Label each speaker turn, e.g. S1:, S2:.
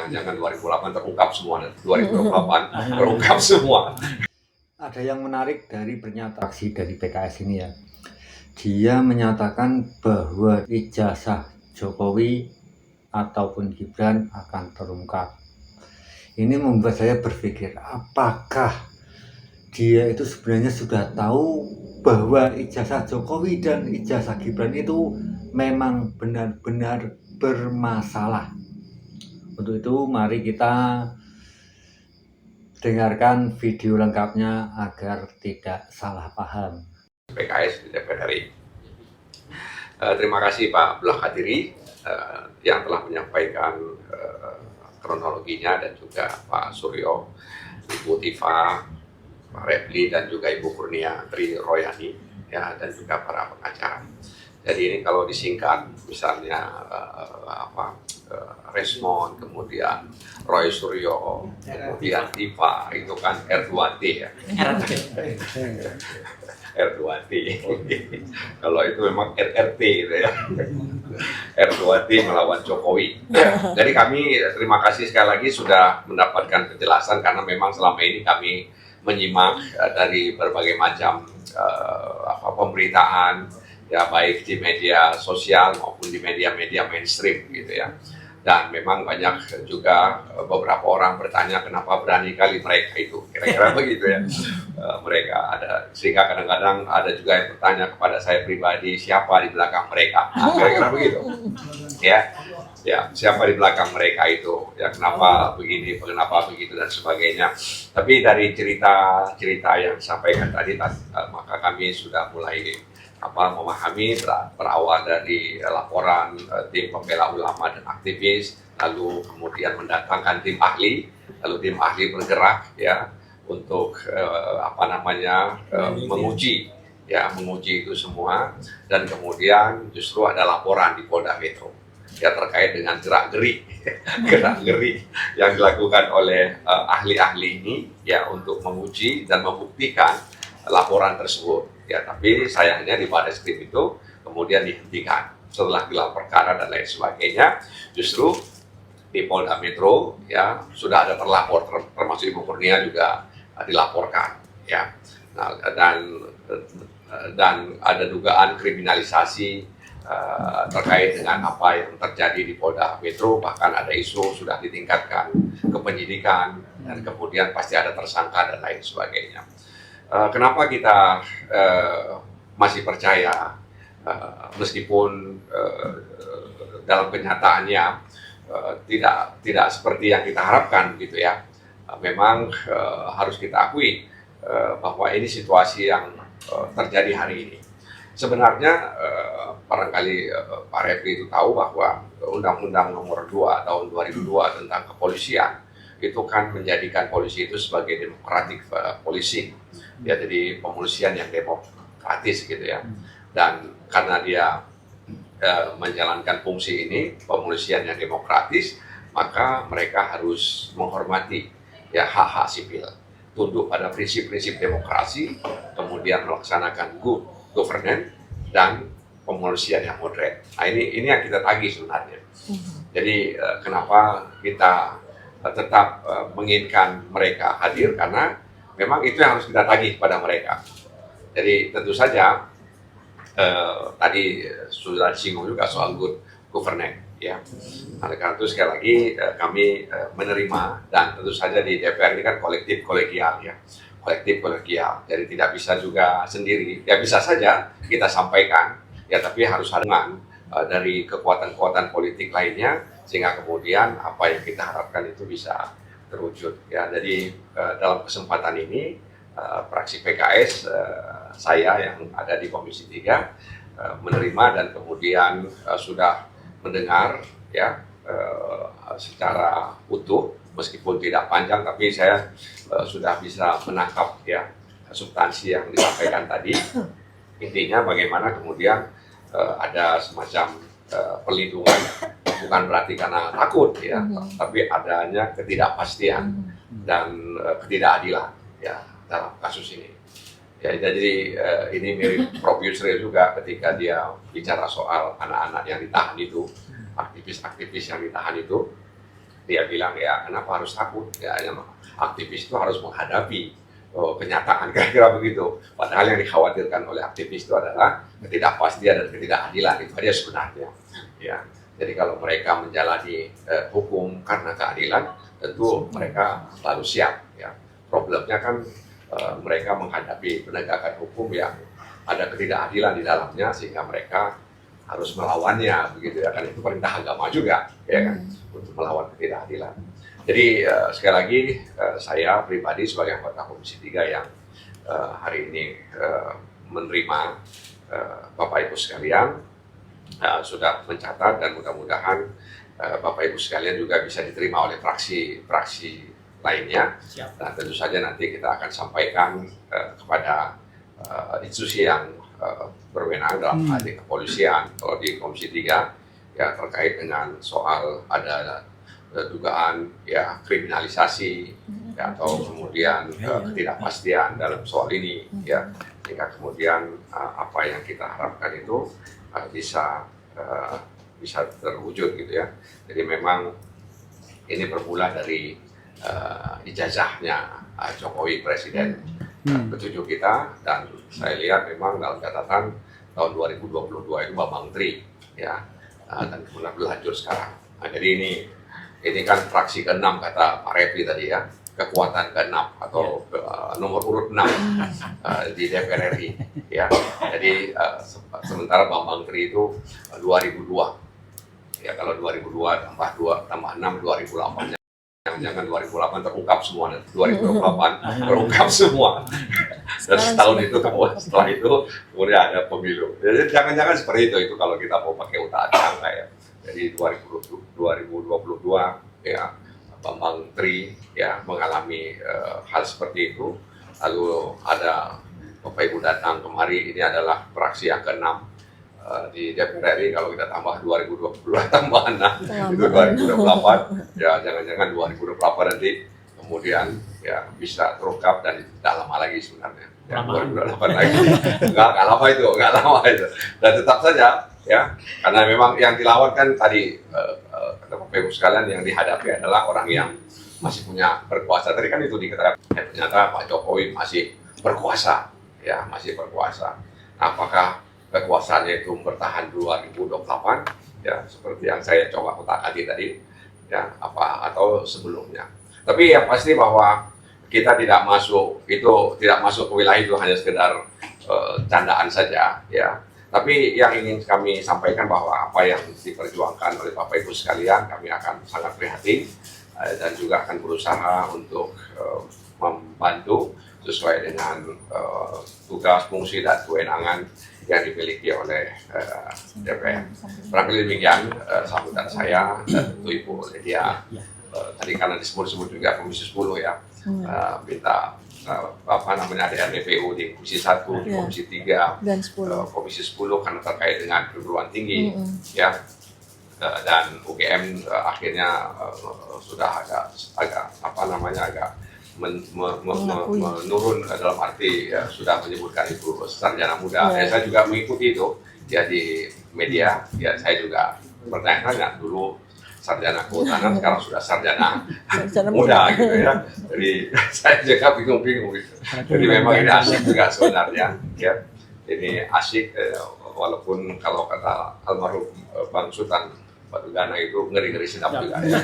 S1: jangan 2008 terungkap semua, 2028 terungkap semua.
S2: Ada yang menarik dari pernyataan fraksi dari PKS ini ya. Dia menyatakan bahwa ijazah Jokowi ataupun Gibran akan terungkap. Ini membuat saya berpikir, apakah dia itu sebenarnya sudah tahu bahwa ijazah Jokowi dan ijazah Gibran itu memang benar-benar bermasalah. Untuk itu mari kita dengarkan video lengkapnya agar tidak salah paham.
S1: PKS di DPR RI. Terima kasih Pak Abdullah Qadiri yang telah menyampaikan kronologinya, dan juga Pak Suryo, Ibu Tifa, Pak Repli, dan juga Ibu Kurnia Tri Royani, ya, dan juga para pengacara. Jadi ini kalau disingkat, misalnya Resmond, kemudian Roy Suryo, kemudian Tifa, itu kan R2T ya. R2T. Kalau itu memang RRT gitu ya. R2T melawan Jokowi. Jadi kami terima kasih sekali lagi sudah mendapatkan penjelasan, karena memang selama ini kami menyimak dari berbagai macam pemberitaan, ya, baik di media sosial maupun di media-media mainstream gitu ya. Dan memang banyak juga beberapa orang bertanya kenapa berani kali mereka itu, kira-kira begitu ya. Mereka ada, sehingga kadang-kadang ada juga yang bertanya kepada saya pribadi, siapa di belakang mereka, kira-kira begitu ya, siapa di belakang mereka itu, ya, kenapa begini, kenapa begitu, dan sebagainya. Tapi dari cerita yang disampaikan tadi, maka kami sudah mulai memahami, berawal dari laporan tim pembela ulama dan aktivis, lalu kemudian mendatangkan tim ahli, lalu tim ahli bergerak ya untuk menguji itu semua, dan kemudian justru ada laporan di Polda Metro ya terkait dengan gerak-geri yang dilakukan oleh ahli-ahli ini ya untuk menguji dan membuktikan laporan tersebut. Ya, tapi sayangnya di Barreskrim itu kemudian dihentikan setelah gelar perkara dan lain sebagainya. Justru di Polda Metro ya sudah ada terlapor, termasuk Ibu Kurnia juga dilaporkan ya. Nah, dan ada dugaan kriminalisasi terkait dengan apa yang terjadi di Polda Metro, bahkan ada isu sudah ditingkatkan ke penyidikan dan kemudian pasti ada tersangka dan lain sebagainya. Kenapa kita masih percaya meskipun dalam kenyataannya tidak seperti yang kita harapkan gitu ya. Memang harus kita akui bahwa ini situasi yang terjadi hari ini. Sebenarnya barangkali Pak Refli itu tahu bahwa Undang-Undang Nomor 2 Tahun 2002 tentang kepolisian itu kan menjadikan polisi itu sebagai democratic policing, ya, jadi pemolisian yang demokratis gitu ya. Dan karena dia menjalankan fungsi ini, pemolisian yang demokratis, maka mereka harus menghormati ya hak-hak sipil, tunduk pada prinsip-prinsip demokrasi, kemudian melaksanakan good governance dan pemolisian yang moderat. Nah, ini yang kita tagih sebenarnya. Jadi kenapa kita tetap menginginkan mereka hadir, karena memang itu yang harus kita tagih pada mereka. Jadi tentu saja tadi sudah disinggung juga soal good governance ya. Nah, karena itu sekali lagi kami menerima, dan tentu saja di DPR ini kan kolektif kolegial ya. Kolektif kolegial. Jadi tidak bisa juga sendiri. Ya bisa saja kita sampaikan ya, tapi harus ada dari kekuatan-kekuatan politik lainnya, sehingga kemudian apa yang kita harapkan itu bisa terwujud ya. Jadi dalam kesempatan ini fraksi PKS, saya yang ada di Komisi 3 menerima dan kemudian sudah mendengar ya secara utuh, meskipun tidak panjang, tapi saya sudah bisa menangkap ya substansi yang disampaikan tadi. Intinya bagaimana kemudian ada semacam perlindungan, bukan berarti karena takut ya, tapi adanya ketidakpastian dan ketidakadilan ya dalam kasus ini. Ya, jadi ini mirip Prof. Yusril juga ketika dia bicara soal anak-anak yang ditahan itu, aktivis-aktivis yang ditahan itu. dia bilang ya kenapa harus takut ya, aktivis itu harus menghadapi kenyataan kira-kira begitu. Padahal yang dikhawatirkan oleh aktivis itu adalah ketidakpastian dan ketidakadilan, itu aja sebenarnya. Ya, jadi kalau mereka menjalani hukum karena keadilan, tentu mereka selalu siap. Ya, problemnya kan mereka menghadapi penegakan hukum yang ada ketidakadilan di dalamnya, sehingga mereka harus melawannya, begitu ya kan, itu perintah agama juga, ya kan, untuk melawan ketidakadilan. Jadi sekali lagi saya pribadi sebagai anggota Komisi 3 yang hari ini menerima Bapak Ibu sekalian sudah mencatat, dan mudah-mudahan Bapak Ibu sekalian juga bisa diterima oleh fraksi lainnya. Dan tentu saja nanti kita akan sampaikan kepada institusi yang berwenang dalam hal ini kepolisian atau di Komisi 3 ya, terkait dengan soal ada dugaan ya kriminalisasi ya, atau kemudian ketidakpastian dalam soal ini ya, sehingga kemudian apa yang kita harapkan itu bisa terwujud gitu ya. Jadi memang ini bermula dari ijazahnya Jokowi Presiden ke-7 kita, dan saya lihat memang dalam catatan tahun 2022 itu Bambang Tri ya, dan kemudian berlanjut sekarang. Nah, jadi ini kan fraksi ke-6 kata Pak Refli tadi ya, kekuatan ke-6 atau nomor urut 6 di DPR RI ya. Jadi sementara Bambang Tri itu 2002 ya, kalau 2002 tambah 6 2008, jangan 2008 terungkap semua, 2028 terungkap semua. Dan setahun itu setelah itu kemudian ada pemilu. Jadi jangan-jangan seperti itu kalau kita mau pakai utak angka ya. Jadi 2022 ya Bambang Tri ya mengalami hal seperti itu. Lalu ada Bapak Ibu datang kemari, ini adalah fraksi yang ke-6 di DPR RI. Kalau kita tambah 2022 tambah 6 itu 2028 ya, jangan-jangan 2028 nanti kemudian ya bisa terungkap, dan tidak lama lagi sebenarnya ya, 2028 lagi nggak lama itu, dan tetap saja ya, karena memang yang dilawan kan tadi kata Bapak Ibu sekalian, yang dihadapi adalah orang yang masih punya berkuasa. Tadi kan itu dikatakan ternyata Pak Jokowi masih berkuasa ya, masih berkuasa. Apakah kekuasaannya itu bertahan 2028 ya, seperti yang saya coba utak-atik tadi ya, apa atau sebelumnya. Tapi yang pasti bahwa kita tidak masuk ke wilayah itu hanya sekedar candaan saja ya. Tapi yang ingin kami sampaikan bahwa apa yang diperjuangkan oleh Bapak Ibu sekalian, kami akan sangat prihatin dan juga akan berusaha untuk membantu sesuai dengan tugas, fungsi, dan kewenangan yang dimiliki oleh DPR. Barangkali demikian sambutan saya, dan tentu Ibu Lydia tadi karena disebut-sebut juga Komisi 10 ya, minta ada RDPU di Komisi 1, di Komisi 3, dan Komisi 10 karena terkait dengan perguruan tinggi ya, dan UGM akhirnya sudah agak menurun dalam arti ya, sudah menyebutkan itu sarjana muda. Saya juga mengikuti itu ya di media ya, saya juga bertanya-tanya dulu sarjana kehutanan, sekarang sudah sarjana muda gitu ya. Jadi saya juga bingung-bingung gitu. Jadi memang ini asik juga sebenarnya ya. Ini asik walaupun kalau kata almarhum Bang Sultan Batugana itu ngeri-ngeri sedap juga ya.